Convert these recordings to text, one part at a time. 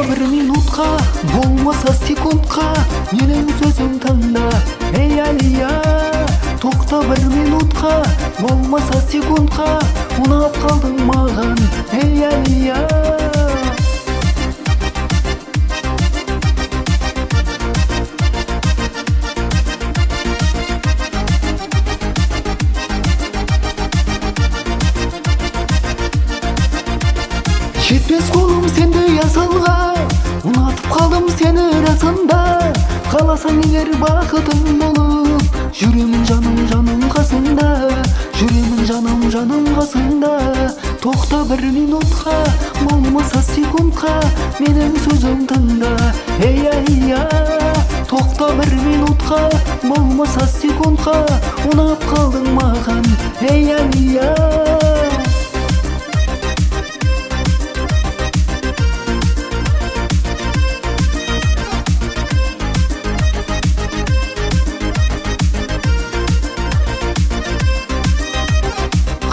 bir minutqa, болмаса секундқа, менің сөзім тыңда. Ей Әлия, тоқта bir minutqa, болмаса секундқа, ұнап қалдың маған. Ей Әлия. Жетпес қолым сенде ясалға, ұнатып қалдым сені расында. Қаласаң егер бақытың болып, жүремін жаным қасында. Жүремін жаным қасында. Тоқта bir минутқа, болмаса секундқа, менің сөзім тыңда. Ей Әлия, тоқта bir минутқа, болмаса секундқа, ұнап қалдың маған. Ей Әлия.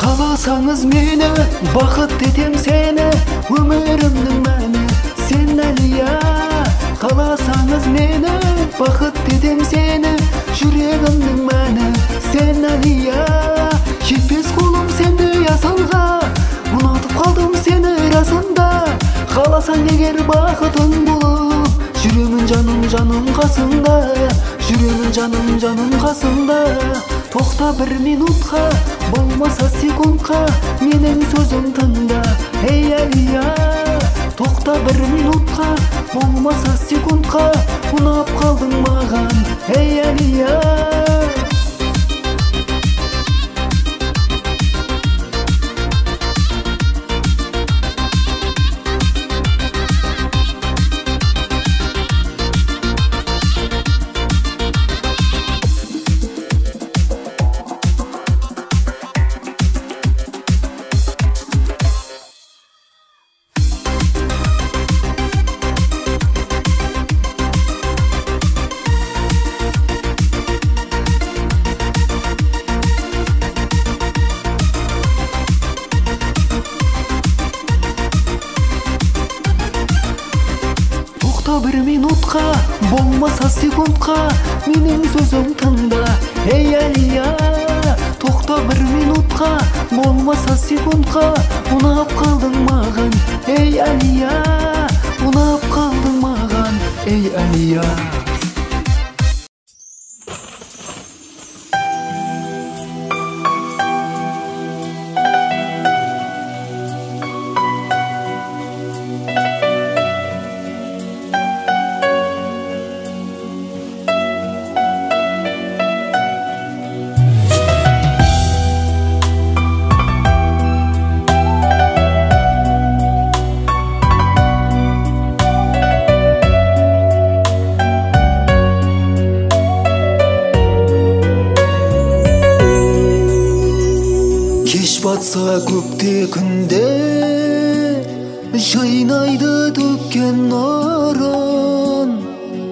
Қаласаңыз мені, бақыт етем сені, өмірімнің мәні сен Әлия. Қаласаңыз мені, бақыт етем сені, жүрегімнің мәні сен Әлия. Жетпес қолым сенде ясалға, ұнатып қалдым сені расында. Қаласаң егер бақытың болып, жүремін жаным қасында. Жүремін жаным қасында. Тоқта bir минутқа, болмаса секундқа, менің сөзім тыңда. Ей Әлия, тоқта bir минутқа, болмаса секундқа, ұнап қалдың маған. Ей Әлия. Тоқта bir минутқа, болмаса секундқа, менің сөзім тыңда. Ей Әлия, тоқта bir минутқа, болмаса секундқа, ұнап қалдың маған. Ей Әлия, ұнап қалдың маған. Ей Әлия. Батса көкте күнде, жайнайды төккен нұрын.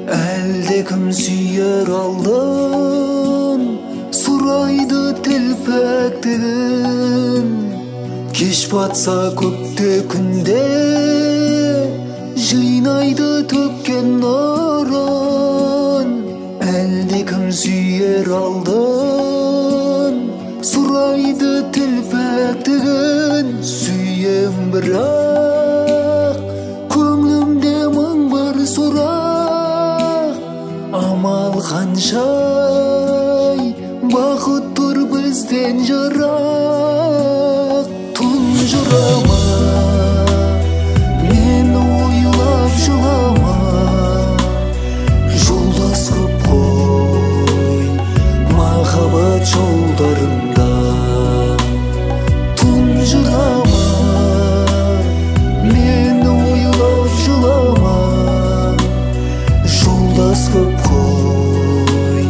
Әлде кім сүйер алдын, сұрайды телпектігін. Кеш батса көкте күнде, жайнайды төккен нұрын. Әлде кім сүйер алдын, сұрайды телпектігін. Сүйем бірақ, көңлімде мың бір сұрақ. Амал қаншай, бақыт тұр бізден жырақ. Тұнжырама, мен ойлап жылама. Жолдас қып қой, махаббат жолдарында. Тұнжырама, мен ойлап жылама. Жолдас қып қой,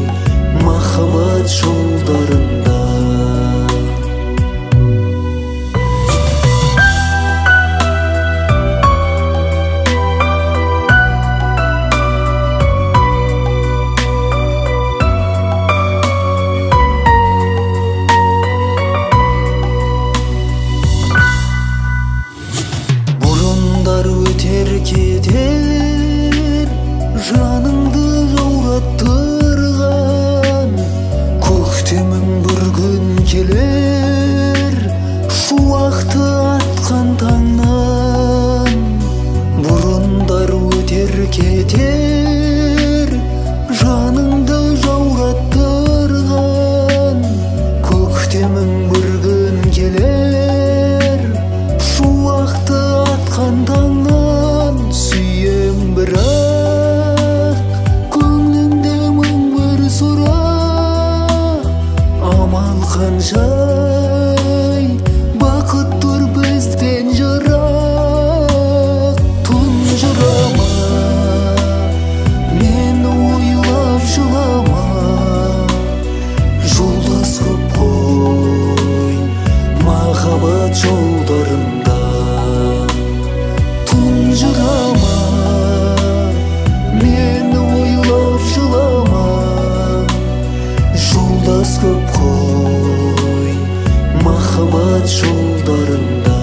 махаббат жолдарында. Eming bir gün geler, şu vakti atkandan süyem birak. Ko'nglimde ming bir so'roq, amal qanchay, baqitdir bizden yiroq. Tunjurama, meni o'ylab shulama, yo'ldosh qilib qo'y marhamat yo'llarında. Tunjurama, meni o'ylab shulama, yo'ldosh qilib qo'y marhamat yo'llarında.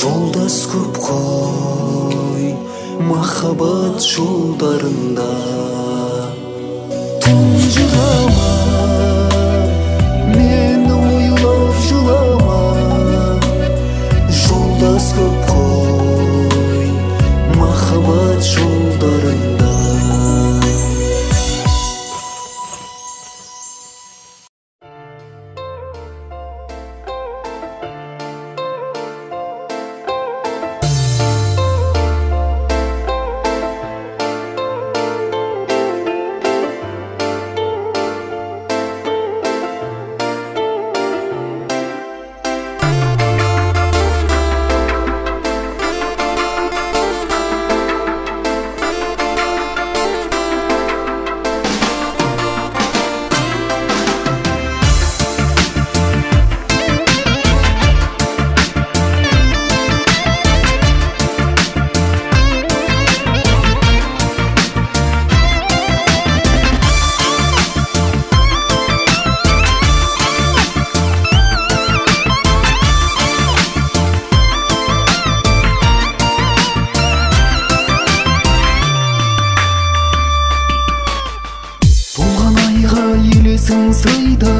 Yoldaş köp koy mahabat yollarında. Tunjurama, meni o'ylab yig'lama, yoldaş köp koy mahabat yollarında. Елесің сыйды,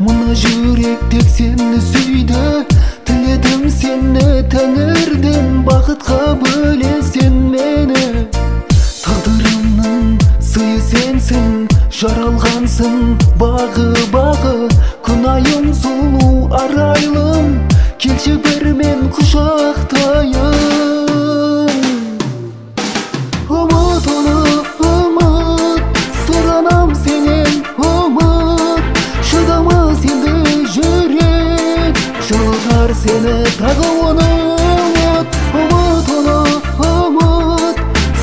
мына жүрек тек сені сүйді. Тіледім сені тәңірден, бақытқа бөлесен мені. Тағдырымның сыйы сенсің, жаралғансың бағы-бағы. Күнайым сұлу арайлым, келші бір мен құшақтайын. Umut onu umut, soranam senin umut. Şıdamaz endi yürek, жылытар seni тағы onu umut. Umut onu umut,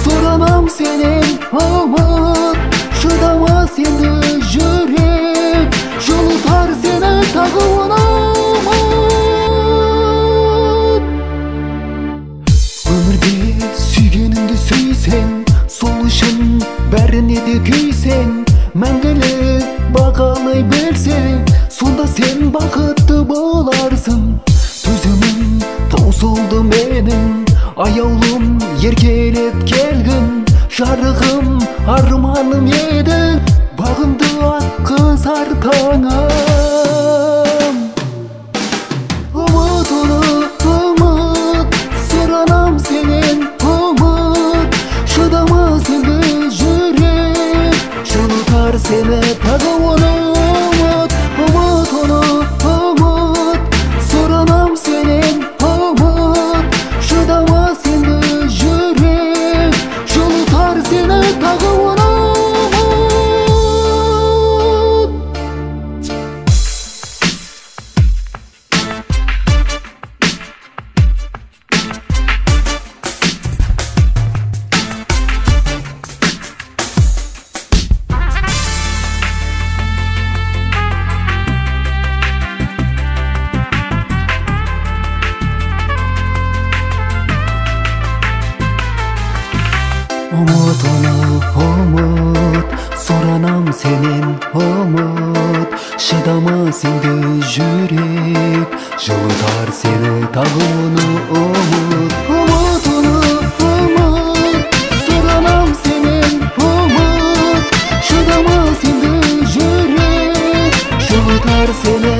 soranam senin umut. Şıdamaz endi yürek, жылытар seni тағы onu umut. Өмірде сүйгеніңді сүйсең, сол үшін бәріне де күйсең, мәңгілік бағалай білсең, сонда сен бақытты боларсың. Төзімім таусылды менің, аяулым еркелеп келгін. Жарығым арманым еді, бағымды атқызар таңым. Umut onu umut, soranam senin umut. Şıdamaz endi yürek, жылытар seni тағы onu umut. Umut onu umut, soranam senin umut. Şıdamaz endi yürek, жылытар seni тағы onu umut. Umutunu umut, soranam senin umut. Şıdama sindi yürek, жылытар seni tağını umut. Umutunu umut, soranam senin umut. Şıdama sindi yürek, жылытар seni